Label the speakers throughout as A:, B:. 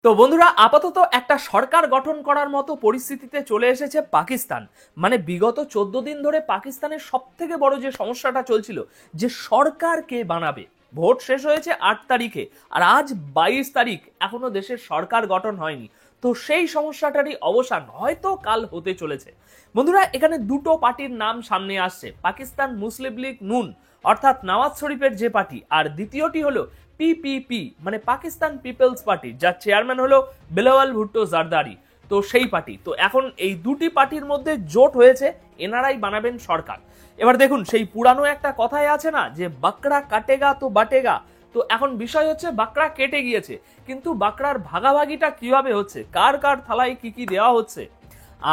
A: তো বন্ধুরা, আপাতত একটা সরকার গঠন করার মতো পরিস্থিতিতে চলে এসেছে পাকিস্তান। মানে বিগত 14 দিন ধরে পাকিস্তানের সব থেকে বড় যে সমস্যাটা চলছিল, যে সরকার কে বানাবে। ভোট শেষ হয়েছে 8 তারিখে, আর আজ 22 তারিখ, এখনো দেশের সরকার গঠন হয়নি। তো সেই সমস্যাটারই অবসান হয়তো কাল হতে চলেছে। বন্ধুরা, এখানে দুটো পার্টির নাম সামনে আসছে, পাকিস্তান মুসলিম লীগ নুন অর্থাৎ নওয়াজ শরীফের যে পার্টি, আর দ্বিতীয়টি হলো পিপিপি মানে পাকিস্তান পিপলস পার্টি, যার চেয়ারম্যান হলো বিলাওয়াল ভুট্টো জারদারি। তো সেই পার্টি, তো এখন এই দুটি পার্টির মধ্যে জোট হয়েছে, এনারাই বানাবেন সরকার। এবার দেখুন, সেই পুরানো একটা কথাই আছে না, যে বাকরা কাটেগা তো বাটেগা। তো এখন বিষয় হচ্ছে, বাকরা কেটে গিয়েছে, কিন্তু বাকরার ভাগাভাগিটা কিভাবে হচ্ছে, কার কার থালায় কি কি দেওয়া হচ্ছে।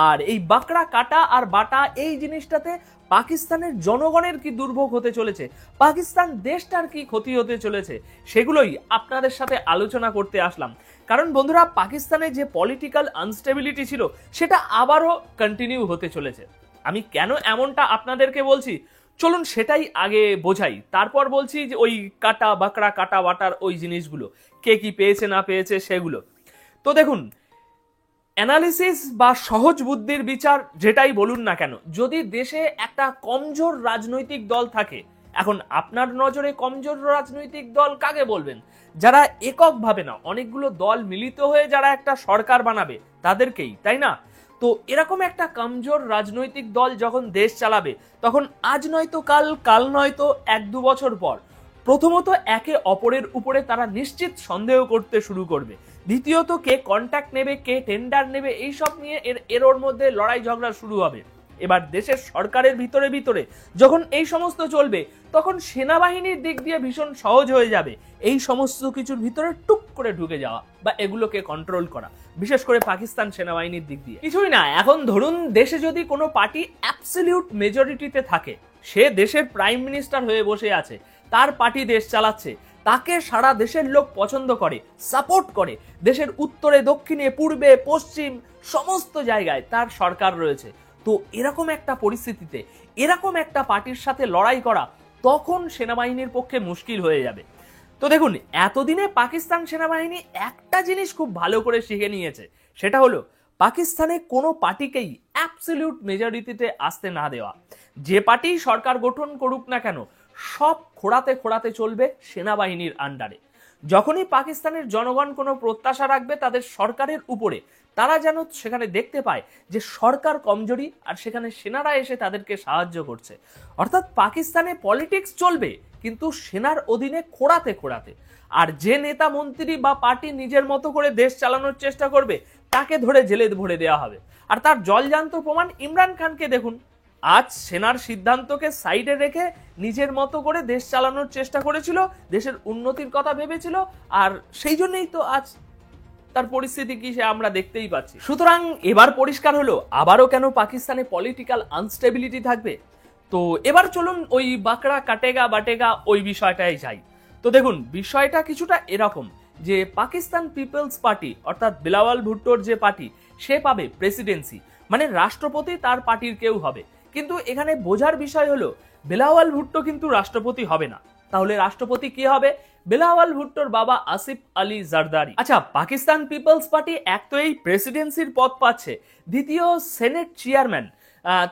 A: আর এই বাকরা কাটা আর বাটা এই জিনিসটাতে পাকিস্তানের জনগণের কি দুর্ভোগ হতে চলেছে, পাকিস্তান দেশটার কি ক্ষতি হতে চলেছে, সেগুলোই আপনাদের সাথে আলোচনা করতে আসলাম। কারণ বন্ধুরা, পাকিস্তানে যে পলিটিক্যাল আনস্টেবিলিটি ছিল, সেটা আবারও কন্টিনিউ হতে চলেছে। আমি কেন এমনটা আপনাদেরকে বলছি, চলুন সেটাই আগে বোঝাই, তারপর বলছি যে ওই কাটা বাকরা কাটা বাটার ওই জিনিসগুলো কে কি পেয়েছে না পেয়েছে সেগুলো। তো দেখুন, অ্যানালিসিস বা সহজ বুদ্ধির বিচার যেটাই বলুন না কেন, যদি দেশে একটা কমজোর রাজনৈতিক দল থাকে, এখন আপনার নজরে কমজোর রাজনৈতিক দল কাকে বলবেন? যারা এককভাবে না, অনেকগুলো দল মিলিত হয়ে যারা একটা সরকার বানাবে, তাদেরকেই, তাই না? তো এরকম একটা কমজোর রাজনৈতিক দল যখন দেশ চালাবে, তখন আজ নয়তো কাল, কাল নয়তো 1-2 বছর পর, প্রথমত একে অপরের উপরে তারা নিশ্চিত সন্দেহ করতে শুরু করবে। দ্বিতীয়ত, কে কন্ট্যাক্ট নেবে, কে টেন্ডার নেবে, এইসব নিয়ে এর মধ্যে লড়াই ঝগড়া শুরু হবে। এবার দেশের সরকারের ভিতরে ভিতরে যখন এই সমস্ত চলবে, তখন সেনাবাহিনীর দিক দিয়ে ভীষণ সহজ হয়ে যাবে এই সমস্ত কিছুর ভিতরে টুক করে ঢুকে যাওয়া বা এগুলোকে কন্ট্রোল করা, বিশেষ করে পাকিস্তান সেনাবাহিনীর দিক দিয়ে। কিছুই না, এখন ধরুন দেশে যদি কোনো পার্টি অ্যাবসলিউট মেজরিটিতে থাকে, সে দেশের প্রাইম মিনিস্টার হয়ে বসে আছে, তার পার্টি দেশ চালাচ্ছে, তাকে সারা দেশের লোক পছন্দ করে, সাপোর্ট করে, দেশের উত্তরে দক্ষিণে পূর্বে পশ্চিম সমস্ত জায়গায় তার সরকার রয়েছে। তো এরকম একটা পরিস্থিতিতে এরকম একটা পার্টির সাথে লড়াই করা তখন সেনাবাহিনীর পক্ষে মুশকিল হয়ে যাবে। তো দেখুন, এতদিনে পাকিস্তান সেনাবাহিনী একটা জিনিস খুব ভালো করে শিখে নিয়েছে, সেটা হলো পাকিস্তানে কোনো পার্টিকেই অ্যাবসলিউট মেজরিটিতে আসতে না দেওয়া। যে পার্টি সরকার গঠন করুক না কেন, সব খোঁড়াতে খোঁড়াতে চলবে সেনাবাহিনীর আন্ডারে। যখনই পাকিস্তানের জনগণ কোনো প্রত্যাশা রাখবে তাদের সরকারের উপরে, তারা যেন সেখানে দেখতে পায় যে সরকার কমজোরি, আর সেখানে সেনারা এসে তাদেরকে সাহায্য করছে। অর্থাৎ পাকিস্তানে পলিটিক্স চলবে, কিন্তু সেনার অধীনে খোঁড়াতে খোঁড়াতে। আর যে নেতা মন্ত্রী বা পার্টি নিজের মতো করে দেশ চালানোর চেষ্টা করবে, তাকে ধরে জেলে ভরে দেওয়া হবে। আর তার জলজান্ত প্রমাণ ইমরান খানকে দেখুন। আজ সেনার সিদ্ধান্তকে সাইডে রেখে নিজের মতো করে দেশ চালানোর চেষ্টা করেছিল, দেশের উন্নতির কথা ভেবেছিল, আর সেই জন্যই তো আজ তার পরিস্থিতি কি সে আমরা দেখতেই পাচ্ছি। সুতরাং এবার পরিষ্কার হলো, আবারও কেন পাকিস্তানে পলিটিক্যাল আনস্টেবিলিটি থাকবে। তো এবার চলুন ওই বাকরা কাটেগা বাটেগা ওই বিষয়টাই যাই। তো দেখুন, বিষয়টা কিছুটা এরকম, যে পাকিস্তান পিপলস পার্টি অর্থাৎ বিলাওয়াল ভুট্টোর যে পার্টি, সে পাবে প্রেসিডেন্সি, মানে রাষ্ট্রপতি তার পার্টির কেউ হবে। কিন্তু এখানে বোঝার বিষয় হলো, বিলাওয়াল ভুট্টো কিন্তু রাষ্ট্রপতি হবে না। তাহলে রাষ্ট্রপতি কি হবে? বিলাওয়াল ভুট্টোর বাবা আসিফ আলী জারদারি। আচ্ছা, পাকিস্তান পিপলস পার্টি এক তো এই প্রেসিডেন্সির পদ পাচ্ছে, দ্বিতীয় সেনেট চেয়ারম্যান,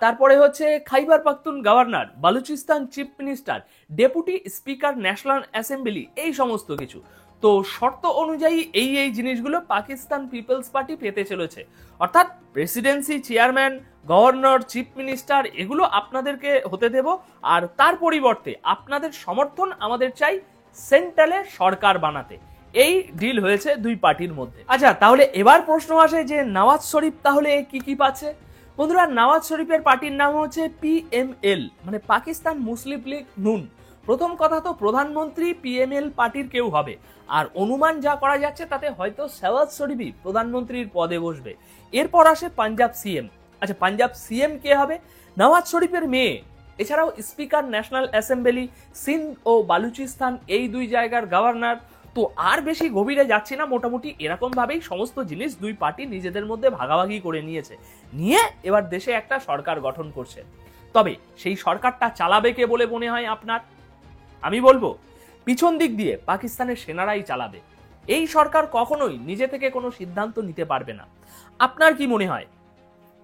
A: তারপরে হচ্ছে Khyber Pakhtun governor, Balochistan chief minister, deputy speaker national assembly, এই সমস্ত কিছু। তো শর্ত অনুযায়ী এই জিনিসগুলো পাকিস্তান পিপলস পার্টি পেতে চলেছে। অর্থাৎ Presidency, chairman, governor, chief minister, এগুলো আপনাদেরকে হতে দেব, আর তার পরিবর্তে আপনাদের সমর্থন আমাদের চাই সেন্ট্রালে সরকার বানাতে। এই ডিল হয়েছে দুই পার্টির মধ্যে। আচ্ছা, তাহলে এবার প্রশ্ন আসে যে নওয়াজ শরীফ তাহলে কি কি পাচ্ছে। বন্ধুরা, নওয়াজ শরীফের পার্টির নাম হচ্ছে পিএমএল, মানে পাকিস্তান মুসলিম লীগ নুন। প্রথম কথা, তো প্রধানমন্ত্রী পিএমএল পার্টির কেউ হবে, আর অনুমান যা করা যাচ্ছে তাতে হয়তো শেহবাজ শরীফই প্রধানমন্ত্রীর পদে বসবে। এরপর আসে পাঞ্জাব সিএম। আচ্ছা, পাঞ্জাব সিএম কে হবে? নওয়াজ শরীফের মেয়ে। এছাড়াও স্পিকার ন্যাশনাল অ্যাসেম্বলি, সিন্ধ ও বালুচিস্তান, এই দুই জায়গার গভর্নর। তো আর বেশি গভীরে যাচ্ছি না, মোটামুটি এরকম ভাবেই সমস্ত জিনিস দুই পার্টি নিজেদের মধ্যে ভাগাভাগি করে নিয়ে এবার দেশে একটা সরকার গঠন করছে। তবে সেই সরকারটা চালাবে কে বলে মনে হয় আপনার? আমি বলবো, পিছন দিক দিয়ে পাকিস্তানের সেনারাই চালাবে। এই সরকার কখনোই নিজে থেকে কোনো সিদ্ধান্ত নিতে পারবে না। আপনার কি মনে হয়,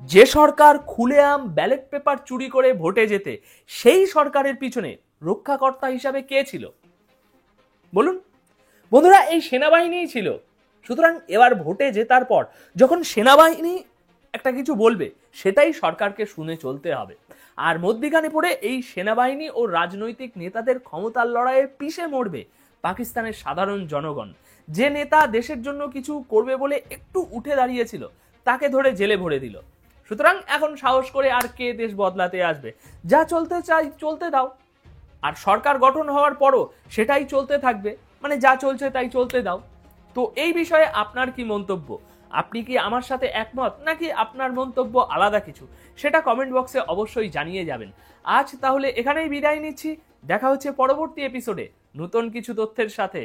A: যে সরকার খুলেআম ব্যালট পেপার চুরি করে ভোটে যেতে, সেই সরকারের পিছনে রক্ষাকর্তা হিসাবে কে ছিল বলুন? বন্ধুরা, এই সেনাবাহিনীই ছিল। সুতরাং এবার ভোটে জেতার পর যখন সেনাবাহিনী একটা কিছু বলবে, সেটাই সরকারকে শুনে চলতে হবে। আর মধ্যিখানে পড়ে এই সেনাবাহিনী ও রাজনৈতিক নেতাদের ক্ষমতার লড়াইয়ে পিষে মরবে পাকিস্তানের সাধারণ জনগণ। যে নেতা দেশের জন্য কিছু করবে বলে একটু উঠে দাঁড়িয়েছিল, তাকে ধরে জেলে ভরে দিল। সুতরাং এখন সাহস করে আর কে দেশ বদলাতে আসবে? যা চলতে চাই চলতে দাও। আর সরকার গঠন হওয়ার পরও সেটাই চলতে থাকবে, মানে যা চলছে তাই চলতে দাও। তো এই বিষয়ে আপনার কি মন্তব্য? আপনি কি আমার সাথে একমত, নাকি আপনার মন্তব্য আলাদা কিছু? সেটা কমেন্ট বক্সে অবশ্যই জানিয়ে যাবেন। আজ তাহলে এখানেই বিদায় নিচ্ছি। দেখা হচ্ছে পরবর্তী এপিসোডে নতুন কিছু তথ্যের সাথে।